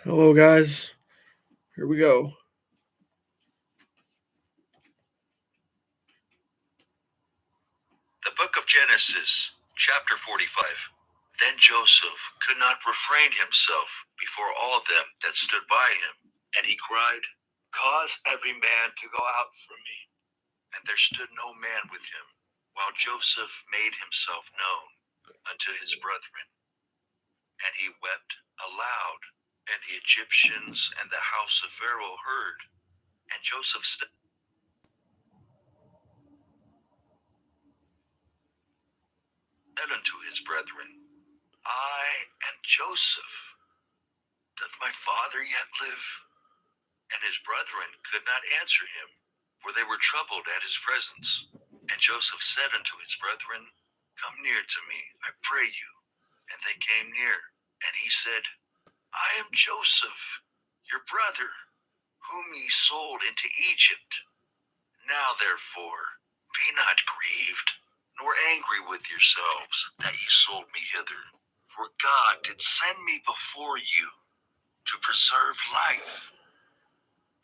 Hello, guys. Here we go. The book of Genesis, chapter 45. Then Joseph could not refrain himself before all them that stood by him, and he cried, Cause every man to go out from me. And there stood no man with him, while Joseph made himself known unto his brethren. And he wept aloud, and the Egyptians and the house of Pharaoh heard. And Joseph said unto his brethren, I am Joseph. Doth my father yet live? And his brethren could not answer him, for they were troubled at his presence. And Joseph said unto his brethren, Come near to me, I pray you. And they came near. And he said, I am Joseph, your brother, whom ye sold into Egypt. Now therefore, be not grieved, nor angry with yourselves, that ye sold me hither. For God did send me before you to preserve life.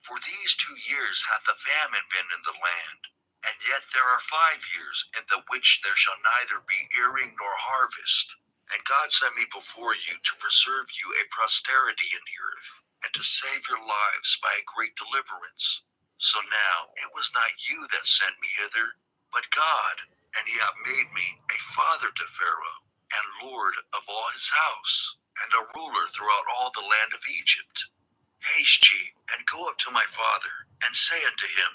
For these 2 years hath a famine been in the land, and yet there are 5 years in the which there shall neither be earing nor harvest. And God sent me before you to preserve you a posterity in the earth, and to save your lives by a great deliverance. So now it was not you that sent me hither, but God, and he hath made me a father to Pharaoh, and lord of all his house, and a ruler throughout all the land of Egypt. Haste ye, and go up to my father, and say unto him,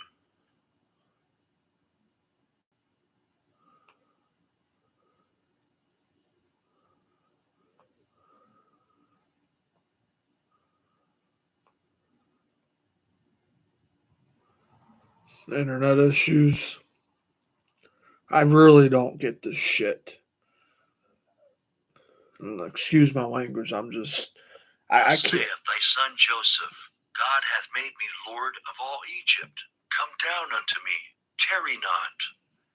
Internet issues. I really don't get this shit. Excuse my language. I Thus can't. saith thy son Joseph, God hath made me Lord of all Egypt. Come down unto me, tarry not,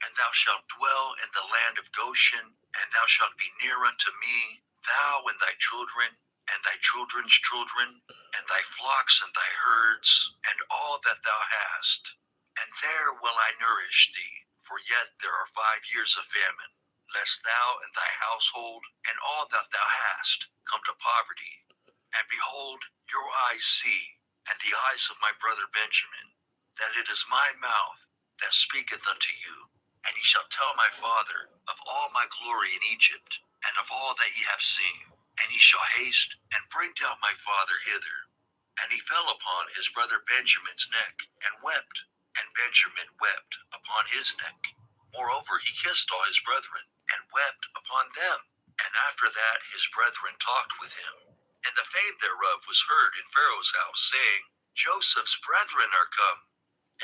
and thou shalt dwell in the land of Goshen, and thou shalt be near unto me, thou and thy children, and thy children's children, and thy flocks and thy herds, and all that thou hast. And there will I nourish thee, for yet there are 5 years of famine, lest thou and thy household, and all that thou hast, come to poverty. And behold, your eyes see, and the eyes of my brother Benjamin, that it is my mouth that speaketh unto you. And ye shall tell my father of all my glory in Egypt, and of all that ye have seen. And ye shall haste, and bring down my father hither. And he fell upon his brother Benjamin's neck, and wept, and Benjamin wept upon his neck. Moreover, he kissed all his brethren, and wept upon them. And after that his brethren talked with him. And the fame thereof was heard in Pharaoh's house, saying, Joseph's brethren are come.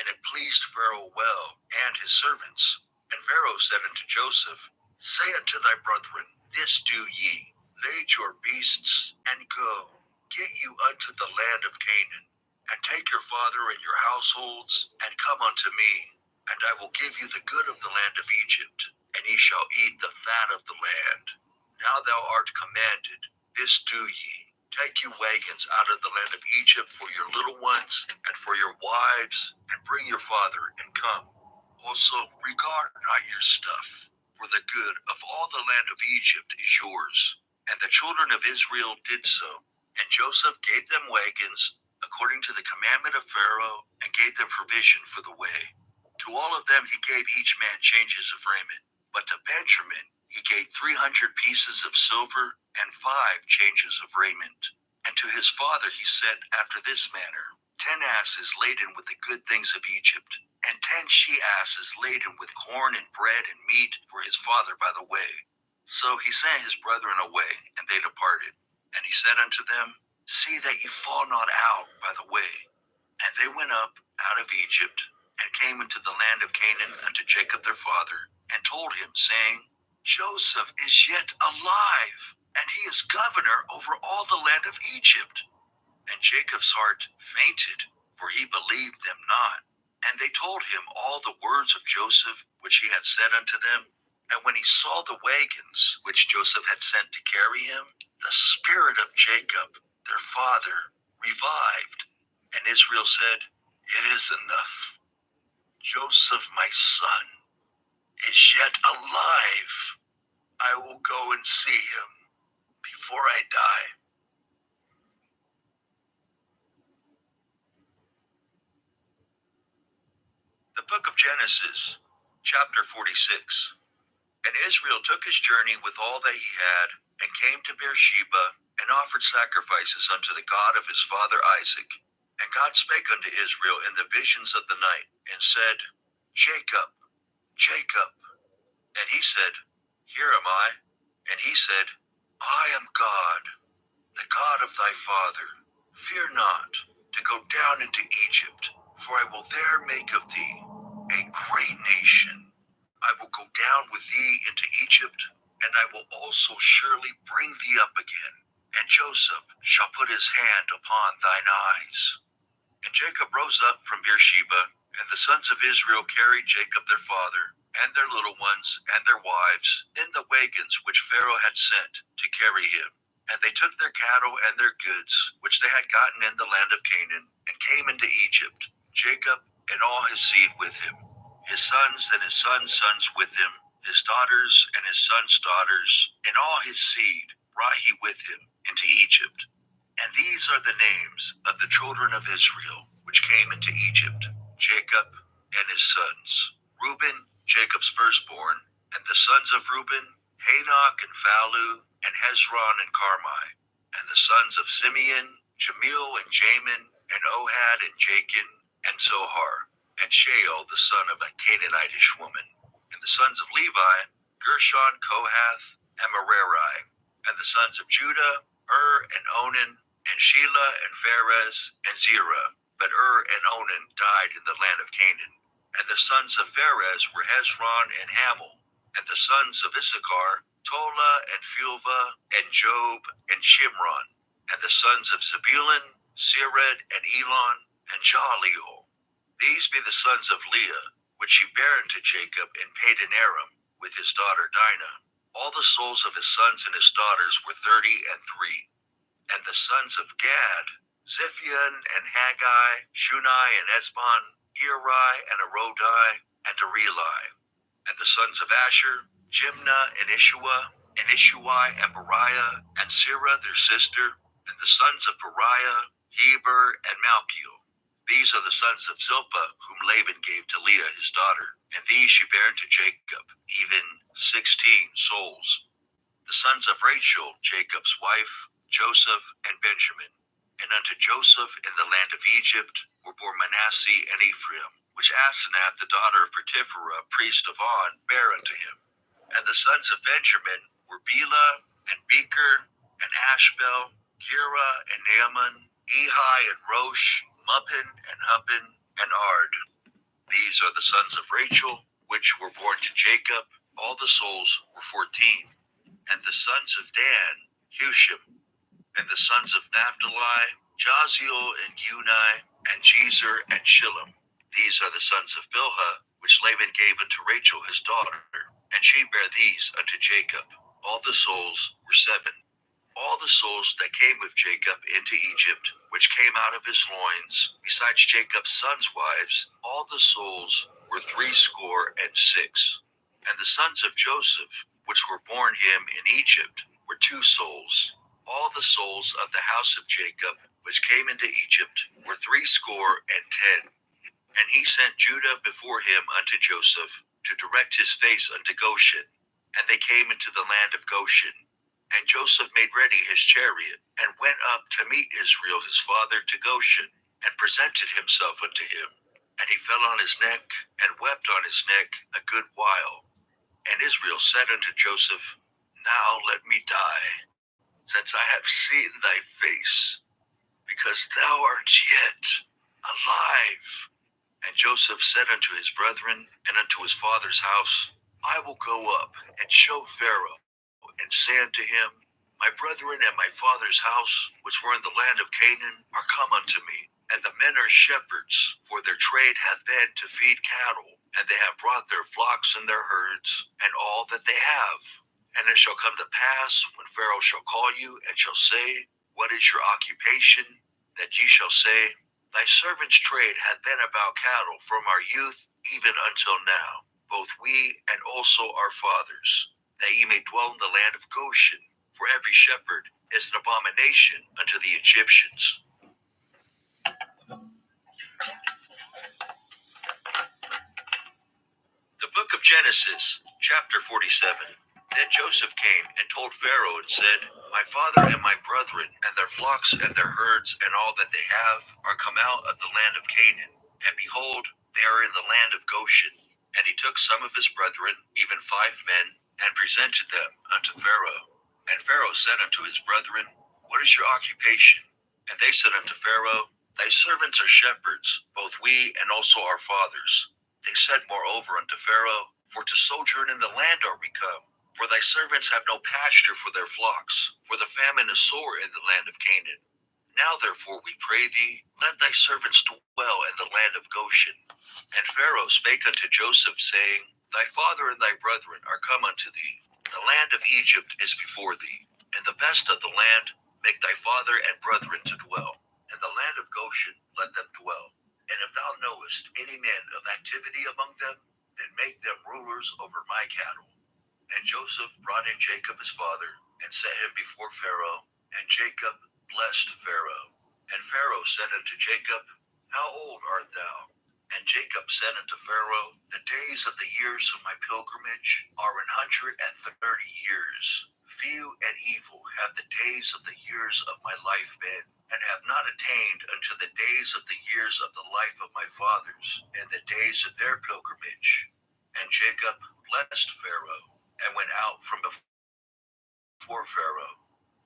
And it pleased Pharaoh well, and his servants. And Pharaoh said unto Joseph, Say unto thy brethren, This do ye, lade your beasts, and go, get you unto the land of Canaan, and take your father and your households, and come unto me, and I will give you the good of the land of Egypt, and ye shall eat the fat of the land. Now thou art commanded, this do ye. Take you wagons out of the land of Egypt for your little ones, and for your wives, and bring your father, and come. Also regard not your stuff, for the good of all the land of Egypt is yours. And the children of Israel did so. And Joseph gave them wagons, according to the commandment of Pharaoh, and gave them provision for the way. To all of them he gave each man changes of raiment. But to Benjamin he gave 300 pieces of silver, and 5 changes of raiment. And to his father he said after this manner, 10 asses laden with the good things of Egypt, and 10 she-asses laden with corn and bread and meat for his father by the way. So he sent his brethren away, and they departed. And he said unto them, See that ye fall not out by the way. And they went up out of Egypt, and came into the land of Canaan unto Jacob their father, and told him, saying, Joseph is yet alive, and he is governor over all the land of Egypt. And Jacob's heart fainted, for he believed them not. And they told him all the words of Joseph, which he had said unto them. And when he saw the wagons, which Joseph had sent to carry him, the spirit of Jacob, their father, revived. And Israel said, "It is enough. Joseph, my son, is yet alive. I will go and see him before I die." The book of Genesis, chapter 46. And Israel took his journey with all that he had, and came to Beersheba, and offered sacrifices unto the God of his father Isaac. And God spake unto Israel in the visions of the night, and said, "Jacob, Jacob." And he said, "Here am I." And he said, "I am God, the God of thy father. Fear not to go down into Egypt, for I will there make of thee a great nation. I will go down with thee into Egypt, and I will also surely bring thee up again. And Joseph shall put his hand upon thine eyes." And Jacob rose up from Beersheba, and the sons of Israel carried Jacob their father, and their little ones, and their wives, in the wagons which Pharaoh had sent to carry him. And they took their cattle and their goods, which they had gotten in the land of Canaan, and came into Egypt, Jacob and all his seed with him, his sons and his sons' sons with him, his daughters and his sons' daughters, and all his seed brought he with him into Egypt. And these are the names of the children of Israel, which came into Egypt, Jacob and his sons. Reuben, Jacob's firstborn, and the sons of Reuben, Hanok and Phalu, and Hezron and Carmi. And the sons of Simeon, Jamil and Jamin, and Ohad and Jachin, and Zohar, and Shael the son of a Canaanitish woman. And the sons of Levi, Gershon, Kohath, and Merari. And the sons of Judah, and Onan, and Shelah, and Pharez, and Zerah. But and Onan died in the land of Canaan. And the sons of Pharez were Hezron and Hamel. And the sons of Issachar, Tola, and Phulva, and Job, and Shimron. And the sons of Zebulun, Sered, and Elon, and Jahleel. These be the sons of Leah, which she bare unto Jacob in Padan Aram, with his daughter Dinah. All the souls of his sons and his daughters were 33. And the sons of Gad, Ziphion and Haggai, Shunai and Esbon, Eri and Arodai, and Areli. And the sons of Asher, Jimnah and Ishuai and Beriah, and Sirah their sister. And the sons of Beriah, Heber and Malchiel. These are the sons of Zilpah, whom Laban gave to Leah his daughter. And these she bare unto Jacob, even 16 souls. The sons of Rachel, Jacob's wife, Joseph and Benjamin. And unto Joseph in the land of Egypt were born Manasseh and Ephraim, which Asenath the daughter of Potipherah, priest of On, bare unto him. And the sons of Benjamin were Bela and Becher and Ashbel, Gera and Naaman, Ehi and Rosh, Muppin and Huppin and Ard. These are the sons of Rachel, which were born to Jacob. All the souls were 14. And the sons of Dan, Hushim. And the sons of Naphtali, Jaziel and Uni, and Jezer and Shillem. These are the sons of Bilhah, which Laban gave unto Rachel his daughter, and she bare these unto Jacob. All the souls were 7. All the souls that came with Jacob into Egypt, which came out of his loins, besides Jacob's sons' wives, all the souls were 66. And the sons of Joseph, which were born him in Egypt, were 2 souls. All the souls of the house of Jacob, which came into Egypt, were 70. And he sent Judah before him unto Joseph, to direct his face unto Goshen. And they came into the land of Goshen. And Joseph made ready his chariot, and went up to meet Israel his father to Goshen, and presented himself unto him. And he fell on his neck, and wept on his neck a good while. And Israel said unto Joseph, Now let me die, since I have seen thy face, because thou art yet alive. And Joseph said unto his brethren, and unto his father's house, I will go up, and show Pharaoh, and say unto him, My brethren and my father's house, which were in the land of Canaan, are come unto me. And the men are shepherds, for their trade hath been to feed cattle, and they have brought their flocks and their herds, and all that they have. And it shall come to pass, when Pharaoh shall call you, and shall say, What is your occupation? that ye shall say, Thy servant's trade hath been about cattle from our youth even until now, both we and also our fathers, that ye may dwell in the land of Goshen, for every shepherd is an abomination unto the Egyptians. The book of Genesis, chapter 47. Then Joseph came and told Pharaoh and said, My father and my brethren and their flocks and their herds and all that they have are come out of the land of Canaan, and behold, they are in the land of Goshen. And he took some of his brethren, even 5 men, and presented them unto Pharaoh. And Pharaoh said unto his brethren, What is your occupation? And they said unto Pharaoh, Thy servants are shepherds, both we and also our fathers. They said moreover unto Pharaoh, For to sojourn in the land are we come. For thy servants have no pasture for their flocks, for the famine is sore in the land of Canaan. Now therefore we pray thee, let thy servants dwell in the land of Goshen. And Pharaoh spake unto Joseph, saying, Thy father and thy brethren are come unto thee. The land of Egypt is before thee. In the best of the land make thy father and brethren to dwell. In the land of Goshen let them dwell. And if thou knowest any men of activity among them, then make them rulers over my cattle. And Joseph brought in Jacob his father, and set him before Pharaoh, and Jacob blessed Pharaoh. And Pharaoh said unto Jacob, How old art thou? And Jacob said unto Pharaoh, The days of the years of my pilgrimage are 130 years. Few and evil have the days of the years of my life been, and have not attained unto the days of the years of the life of my fathers, and the days of their pilgrimage. And Jacob blessed Pharaoh, and went out from before Pharaoh.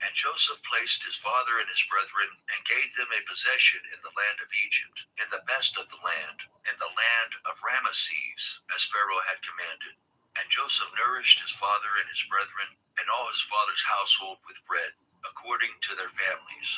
And Joseph placed his father and his brethren, and gave them a possession in the land of Egypt, in the best of the land, in the land of Ramesses, as Pharaoh had commanded. And Joseph nourished his father and his brethren, and all his father's household with bread, according to their families.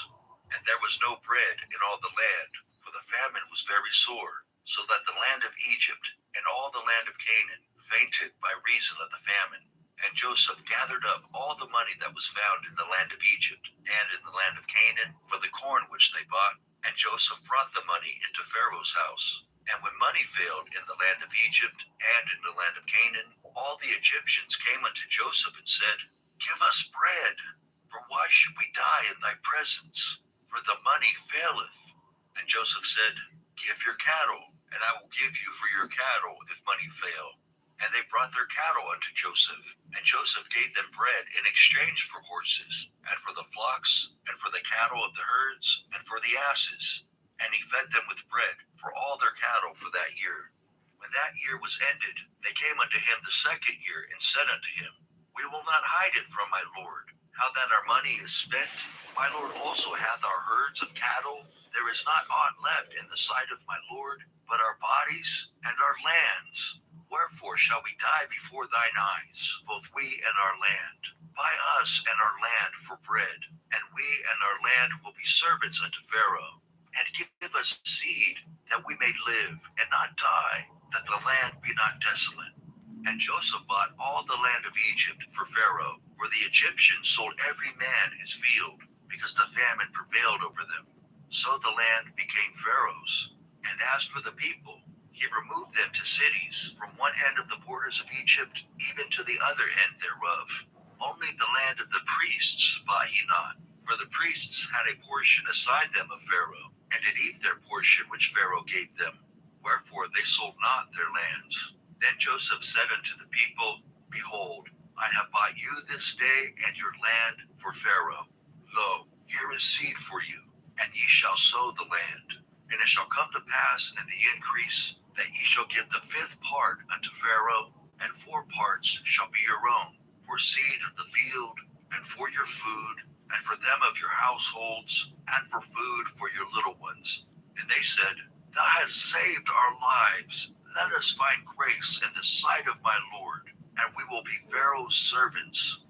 And there was no bread in all the land, for the famine was very sore, so that the land of Egypt and all the land of Canaan fainted by reason of the famine. And Joseph gathered up all the money that was found in the land of Egypt and in the land of Canaan for the corn which they bought. And Joseph brought the money into Pharaoh's house. And when money failed in the land of Egypt and in the land of Canaan, all the Egyptians came unto Joseph and said, Give us bread, for why should we die in thy presence? For the money faileth. And Joseph said, Give your cattle, and I will give you for your cattle if money fail. And they brought their cattle unto Joseph, and Joseph gave them bread in exchange for horses, and for the flocks, and for the cattle of the herds, and for the asses. And he fed them with bread for all their cattle for that year. When that year was ended, they came unto him the second year, and said unto him, We will not hide it from my lord, how that our money is spent. My lord also hath our herds of cattle. There is not aught left in the sight of my lord, but our bodies and our lands. Wherefore shall we die before thine eyes, both we and our land? Buy us and our land for bread, and we and our land will be servants unto Pharaoh. And give us seed, that we may live and not die, that the land be not desolate. And Joseph bought all the land of Egypt for Pharaoh, where the Egyptians sold every man his field, because the famine prevailed over them. So the land became Pharaoh's. And as for the people, he removed them to cities, from one end of the borders of Egypt, even to the other end thereof. Only the land of the priests buy ye not, for the priests had a portion assigned them of Pharaoh, and did eat their portion which Pharaoh gave them. Wherefore they sold not their lands. Then Joseph said unto the people, Behold, I have bought you this day and your land for Pharaoh. Lo, here is seed for you, and ye shall sow the land. And it shall come to pass in the increase, that ye shall give the 5th part unto Pharaoh, and 4 parts shall be your own, for seed of the field, and for your food, and for them of your households, and for food for your little ones. And they said, Thou hast saved our lives. Let us find grace in the sight of my Lord, and we will be Pharaoh's servants.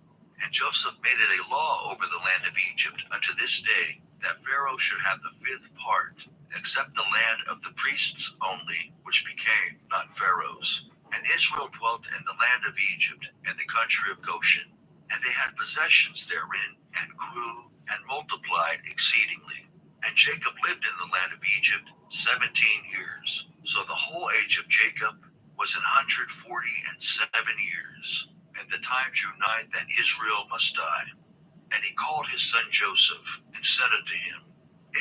And Joseph made it a law over the land of Egypt unto this day, that Pharaoh should have the 5th part, except the land of the priests only, which became not Pharaoh's. And Israel dwelt in the land of Egypt, in the country of Goshen. And they had possessions therein, and grew, and multiplied exceedingly. And And Jacob lived in the land of Egypt 17 years. So the whole age of Jacob was 147 years. And the time drew nigh that Israel must die. And he called his son Joseph, and said unto him,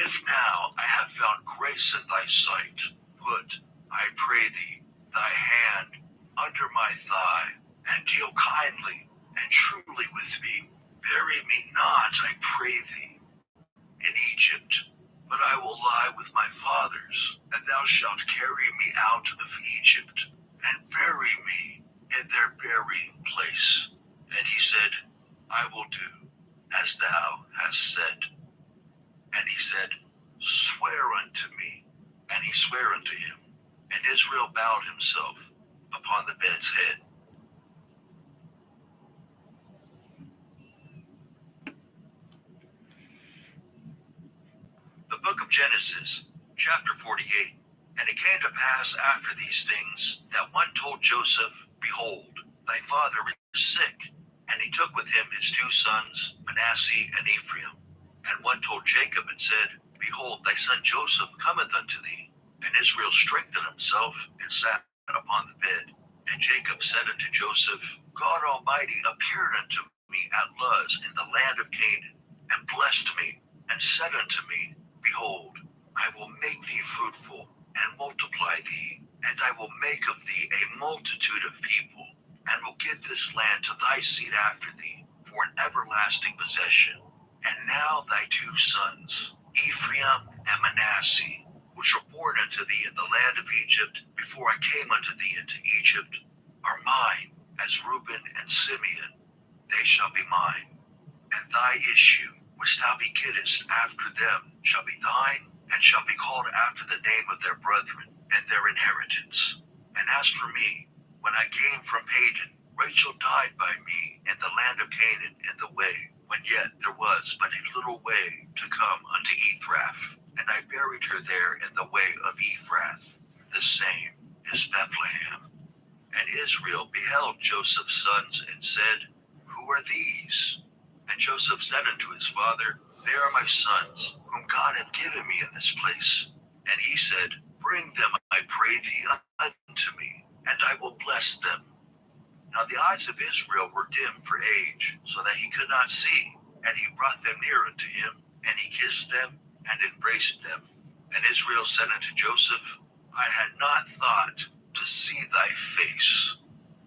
If now I have found grace in thy sight, put, I pray thee, thy hand under my thigh, and deal kindly and truly with me. Bury me not, I pray thee, in Egypt, but I will lie with my fathers, and thou shalt carry me out of Egypt, and bury me in their burying place. And he said, I will do as thou hast said. And he said, Swear unto me. And he sware unto him. And Israel bowed himself upon the bed's head. The book of Genesis, chapter 48. And it came to pass after these things, that one told Joseph, Behold, thy father is sick. And he took with him his two sons, Manasseh and Ephraim. And one told Jacob, and said, Behold, thy son Joseph cometh unto thee. And Israel strengthened himself, and sat upon the bed. And Jacob said unto Joseph, God Almighty appeared unto me at Luz in the land of Canaan, and blessed me, and said unto me, Behold, I will make thee fruitful, and multiply thee, and I will make of thee a multitude of people, and will give this land to thy seed after thee, for an everlasting possession. And now thy two sons, Ephraim and Manasseh, which were born unto thee in the land of Egypt, before I came unto thee into Egypt, are mine, as Reuben and Simeon. They shall be mine. And thy issue, which thou begettest after them, shall be thine, and shall be called after the name of their brethren, and their inheritance. And as for me, when I came from Padan, Rachel died by me in the land of Canaan in the way, when yet there was but a little way to come unto Ephrath. And I buried her there in the way of Ephrath. The same is Bethlehem. And Israel beheld Joseph's sons, and said, Who are these? And Joseph said unto his father, They are my sons, whom God hath given me in this place. And he said, Bring them, I pray thee, unto me, and I will bless them. Now the eyes of Israel were dim for age, so that he could not see. And he brought them near unto him, and he kissed them, and embraced them. And Israel said unto Joseph, I had not thought to see thy face,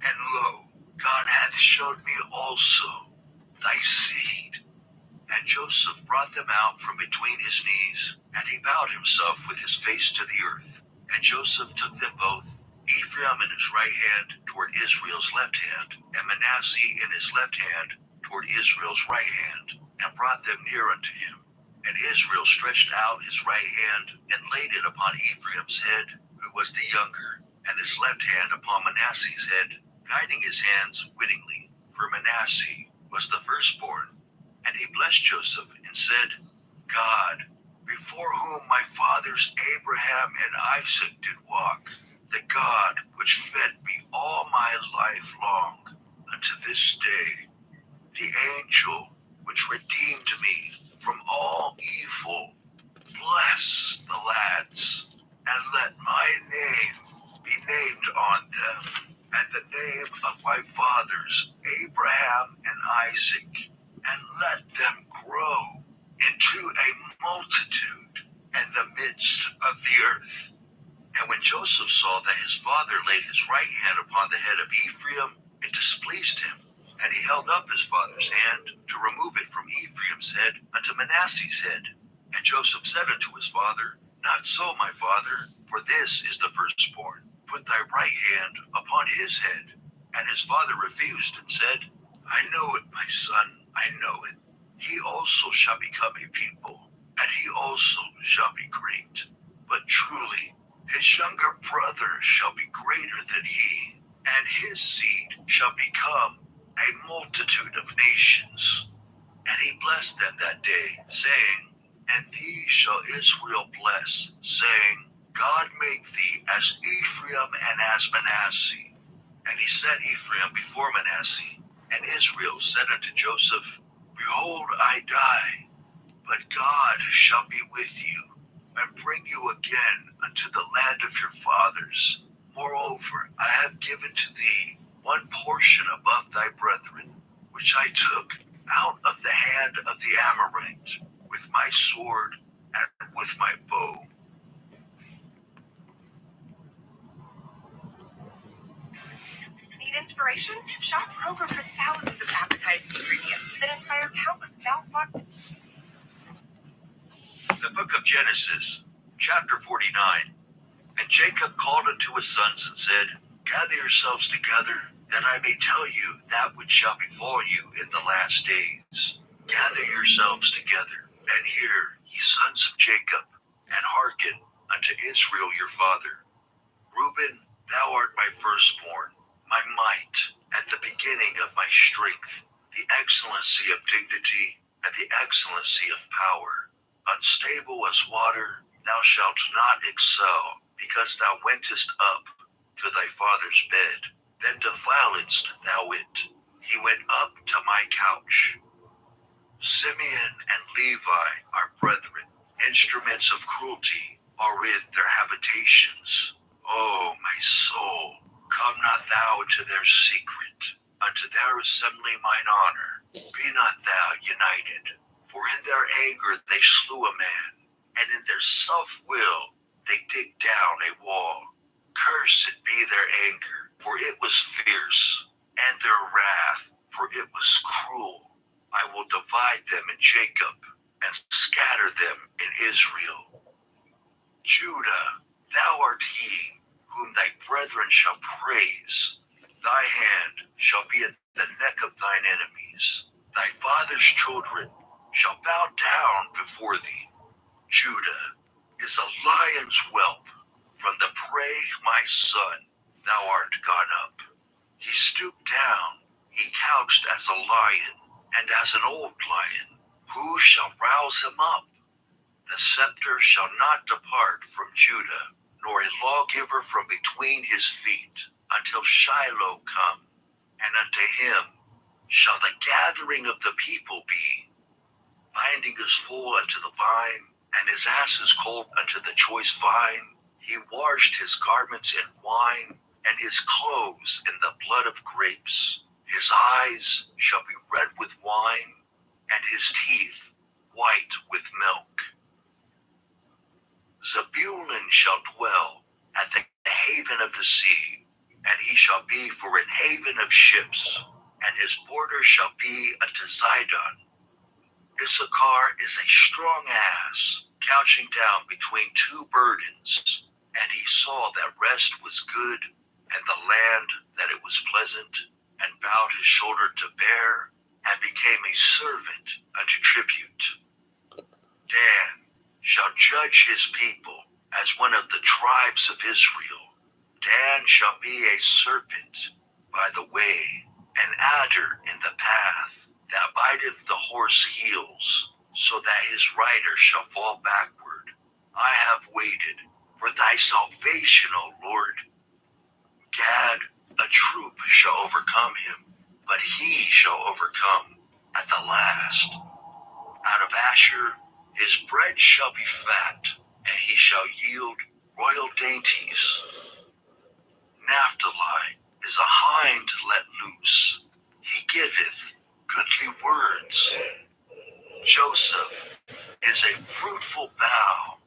and lo, God hath showed me also thy seed. And Joseph brought them out from between his knees, and he bowed himself with his face to the earth. And Joseph took them both, Ephraim in his right hand toward Israel's left hand, and Manasseh in his left hand toward Israel's right hand, and brought them near unto him. And Israel stretched out his right hand, and laid it upon Ephraim's head, who was the younger, and his left hand upon Manasseh's head, guiding his hands wittingly, for Manasseh was the firstborn. And he blessed Joseph, and said, God, before whom my fathers Abraham and Isaac did walk, the God which fed me all my life long unto this day, the angel which redeemed me from all evil, bless the lads, and let my name be named on them, and the name of my fathers Abraham and Isaac, and let them grow into a multitude in the midst of the earth. And when Joseph saw that his father laid his right hand upon the head of Ephraim, it displeased him. And he held up his father's hand to remove it from Ephraim's head unto Manasseh's head. And Joseph said unto his father, Not so, my father, for this is the firstborn. Put thy right hand upon his head. And his father refused, and said, I know it, my son, I know it. He also shall become a people, and he also shall be great. But truly, his younger brother shall be greater than he, and his seed shall become a multitude of nations. And he blessed them that day, saying, And thee shall Israel bless, saying, God make thee as Ephraim and as Manasseh. And he set Ephraim before Manasseh. And Israel said unto Joseph, Behold, I die, But God shall be with you, and bring you again unto the land of your fathers. Moreover, I have given to thee one portion above thy brethren, which I took out of the hand of the Amorite, with my sword and with my bow. Need inspiration? Shop Kroger for thousands of appetizing ingredients that inspire countless mouth-watering. The book of Genesis, chapter 49. And Jacob called unto his sons and said, Gather yourselves together, that I may tell you that which shall befall you in the last days. Gather yourselves together, and hear, ye sons of Jacob, and hearken unto Israel your father. Reuben, thou art my firstborn, my might, at the beginning of my strength, the excellency of dignity, and the excellency of power. Unstable as water, thou shalt not excel, because thou wentest up to thy father's bed, then defiledst thou it. He went up to my couch. Simeon and Levi are brethren, instruments of cruelty are in their habitations. O my soul, come not thou into their secret, unto their assembly mine honor. Be not thou united, for in their anger they slew a man, and in their self-will they dig down a wall. Cursed be their anger, for it was fierce, and their wrath, for it was cruel. I will divide them in Jacob, and scatter them in Israel. Judah, thou art he, whom thy brethren shall praise. Thy hand shall be at the neck of thine enemies. Thy father's children shall bow down before thee. Judah is a lion's whelp. From the prey, my son, thou art gone up. He stooped down, he couched as a lion, and as an old lion. Who shall rouse him up? The scepter shall not depart from Judah, nor a lawgiver from between his feet, until Shiloh come, and unto him shall the gathering of the people be. Binding his foal unto the vine, and his asses colt unto the choice vine. He washed his garments in wine, and his clothes in the blood of grapes. His eyes shall be red with wine, and his teeth white with milk. Zebulun shall dwell at the haven of the sea, and he shall be for an haven of ships, and his border shall be unto Zidon. Issachar is a strong ass, couching down between two burdens, and he saw that rest was good, and the land that it was pleasant, and bowed his shoulder to bear, and became a servant unto tribute. Dan shall judge his people as one of the tribes of Israel. Dan shall be a serpent by the way, an adder in the path, that biteth the horse heels, so that his rider shall fall backward. I have waited for thy salvation, O Lord. Gad, a troop shall overcome him, but he shall overcome at the last. Out of Asher his bread shall be fat, and he shall yield royal dainties. Naphtali is a hind let loose. He giveth goodly words. Joseph is a fruitful bough,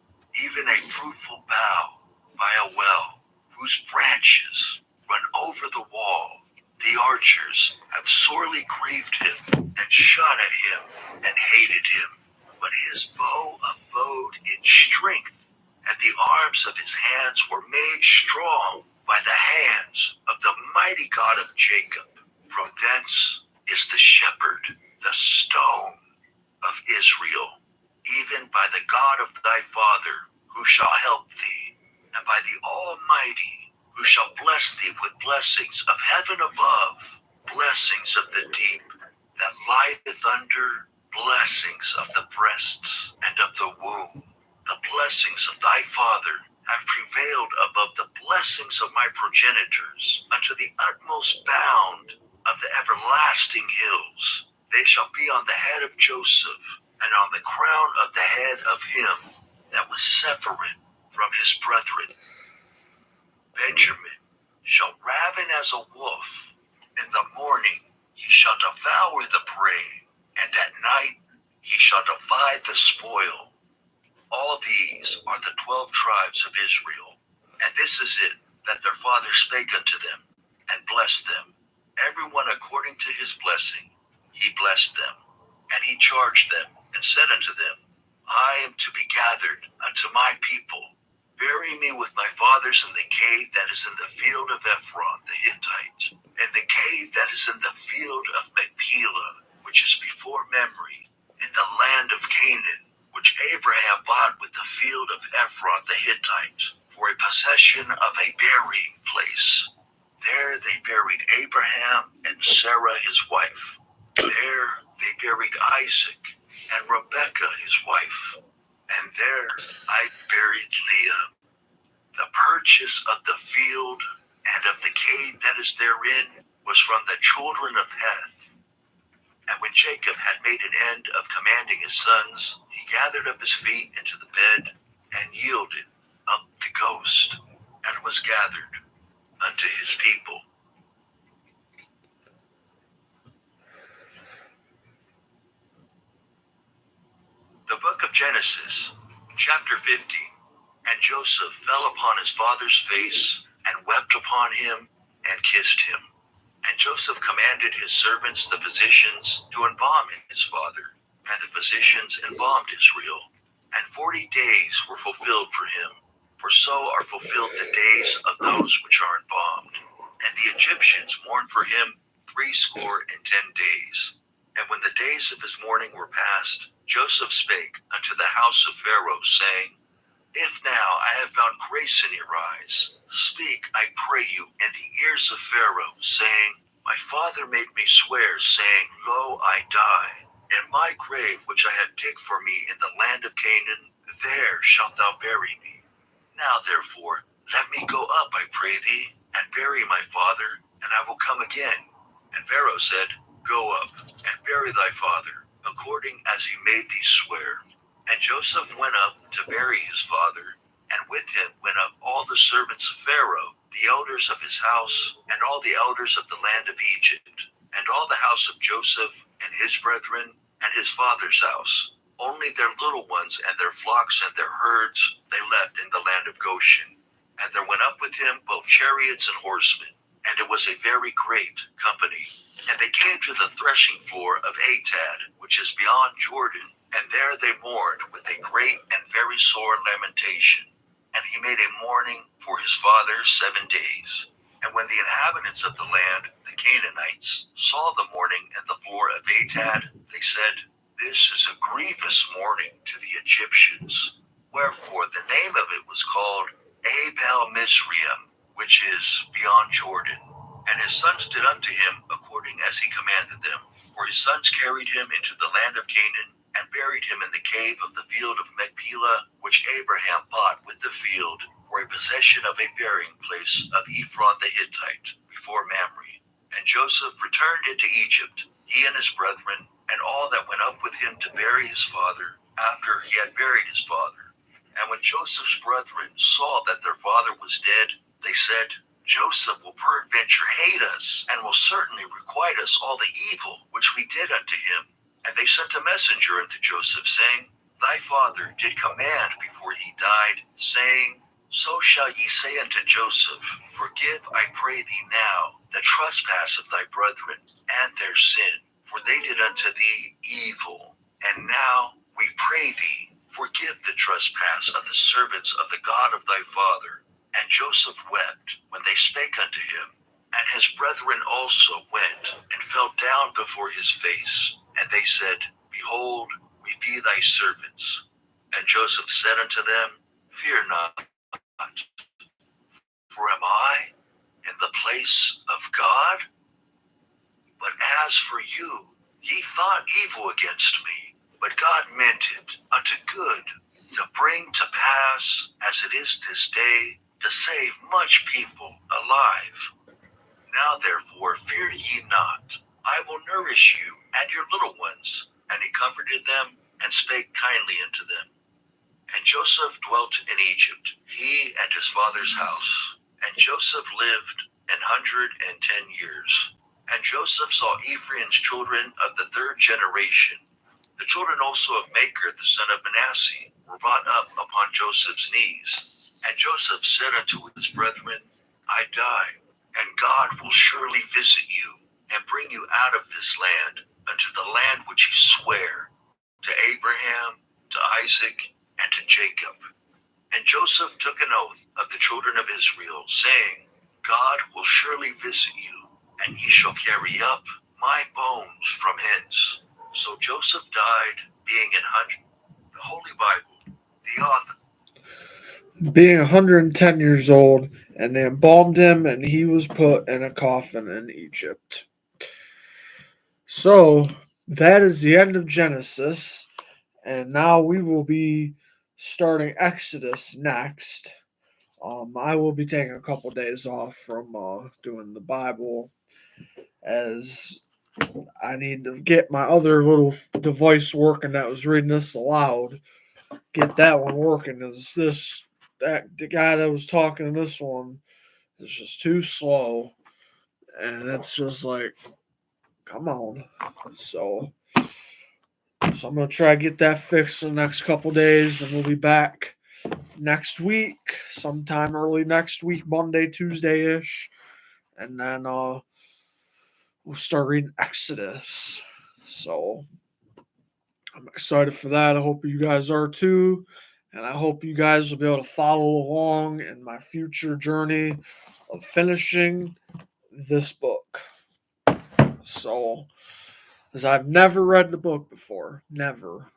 even a fruitful bough by a well, whose branches run over the wall. The archers have sorely grieved him, and shot at him, and hated him. But his bow abode in strength, and the arms of his hands were made strong by the hands of the mighty God of Jacob. From thence is the shepherd, the stone of Israel, even by the God of thy father, who shall help thee, and by the Almighty, who shall bless thee with blessings of heaven above, blessings of the deep that lieth under, blessings of the breasts and of the womb. The blessings of thy father have prevailed above the blessings of my progenitors, unto the utmost bound of the everlasting hills. They shall be on the head of Joseph, and on the crown of the head of him that was separate from his brethren. Benjamin shall raven as a wolf. In the morning he shall devour the prey, and at night he shall divide the spoil. All these are the 12 tribes of Israel. And this is it that their father spake unto them, and blessed them. Everyone according to his blessing he blessed them. And he charged them, and said unto them, I am to be gathered unto my people. Bury me with my fathers in the cave that is in the field of Ephron the Hittite, in the cave that is in the field of Machpelah, which is before Mamre, in the land of Canaan, which Abraham bought with the field of Ephron the Hittite, for a possession of a burying place. There they buried Abraham and Sarah his wife. There they buried Isaac and Rebekah his wife. And there I buried Leah. The purchase of the field and of the cave that is therein was from the children of Heth. And when Jacob had made an end of commanding his sons, he gathered up his feet into the bed, and yielded up the ghost, and was gathered unto his people. The book of Genesis, chapter 50. And Joseph fell upon his father's face, and wept upon him, and kissed him. And Joseph commanded his servants the physicians to embalm his father, and the physicians embalmed Israel. And 40 days were fulfilled for him, for so are fulfilled the days of those which are embalmed. And the Egyptians mourned for him 80 days. And when the days of his mourning were past, Joseph spake unto the house of Pharaoh, saying, If now I have found grace in your eyes, speak, I pray you, in the ears of Pharaoh, saying, My father made me swear, saying, Lo, I die. In my grave which I have digged for me in the land of Canaan, there shalt thou bury me. Now therefore, let me go up, I pray thee, and bury my father, and I will come again. And Pharaoh said, Go up, and bury thy father, according as he made thee swear. And Joseph went up to bury his father, and with him went up all the servants of Pharaoh, the elders of his house, and all the elders of the land of Egypt, and all the house of Joseph, and his brethren, and his father's house. Only their little ones and their flocks and their herds they left in the land of Goshen. And there went up with him both chariots and horsemen, and it was a very great company. And they came to the threshing floor of Atad, which is beyond Jordan, and there they mourned with a great and very sore lamentation. And he made a mourning for his father 7 days. And when the inhabitants of the land, the Canaanites, saw the mourning in the floor of Atad, they said, This is a grievous mourning to the Egyptians. Wherefore the name of it was called Abel Mizraim, which is beyond Jordan. And his sons did unto him according as he commanded them. For his sons carried him into the land of Canaan, and buried him in the cave of the field of Machpelah, which Abraham bought with the field, for a possession of a burying place of Ephron the Hittite, before Mamre. And Joseph returned into Egypt, he and his brethren, and all that went up with him to bury his father, after he had buried his father. And when Joseph's brethren saw that their father was dead, they said, Joseph will peradventure hate us, and will certainly requite us all the evil which we did unto him. And they sent a messenger unto Joseph, saying, Thy father did command before he died, saying, So shall ye say unto Joseph, Forgive, I pray thee now, the trespass of thy brethren, and their sin, for they did unto thee evil. And now, we pray thee, forgive the trespass of the servants of the God of thy father. And Joseph wept when they spake unto him. And his brethren also went, and fell down before his face. And they said, Behold, we be thy servants. And Joseph said unto them, Fear not, for am I in the place of God? But as for you, ye thought evil against me, but God meant it unto good, to bring to pass, as it is this day, to save much people alive. Now therefore fear ye not, I will nourish you and your little ones. And he comforted them, and spake kindly unto them. And Joseph dwelt in Egypt, he and his father's house. And Joseph lived 110 years. And Joseph saw Ephraim's children of the third generation. The children also of Machir the son of Manasseh were brought up upon Joseph's knees. And Joseph said unto his brethren, I die, and God will surely visit you, and bring you out of this land unto the land which he sware to Abraham, to Isaac, and to Jacob. And Joseph took an oath of the children of Israel, saying, God will surely visit you, and ye shall carry up my bones from hence. So Joseph died, being 100. The Holy Bible, the author. Being 110 years old, and they embalmed him, and he was put in a coffin in Egypt. So that is the end of Genesis, and now we will be starting Exodus next. I will be taking a couple days off from doing the Bible, as I need to get my other little device working that was reading this aloud. Get that one working. Is this that the guy that was talking in this one is just too slow, and it's just like, come on. So I'm gonna try to get that fixed in the next couple days, and we'll be back next week, sometime early next week, Monday, Tuesday ish, and then we'll start reading Exodus. So I'm excited for that. I hope you guys are too. And I hope you guys will be able to follow along in my future journey of finishing this book. So, as I've never read the book before, never.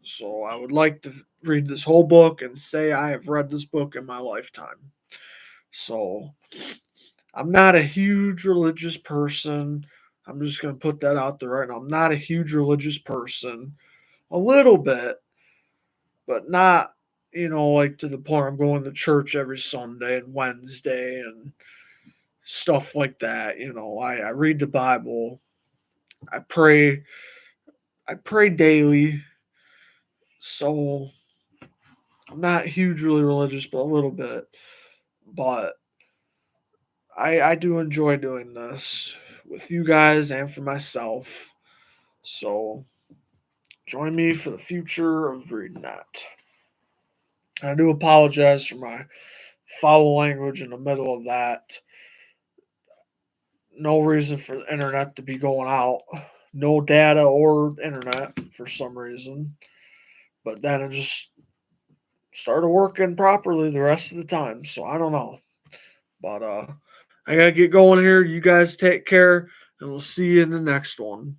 So, I would like to read this whole book and say I have read this book in my lifetime. So, I'm not a huge religious person. I'm just going to put that out there right now. I'm not a huge religious person. A little bit, but not, like to the point I'm going to church every Sunday and Wednesday and stuff like that. I read the Bible. I pray. I pray daily. So I'm not hugely religious, but a little bit. But I do enjoy doing this with you guys and for myself. So join me for the future of reading that. I do apologize for my foul language in the middle of that. No reason for the internet to be going out. No data or internet for some reason. But then it just started working properly the rest of the time. So I don't know. But I gotta get going here. You guys take care, and we'll see you in the next one.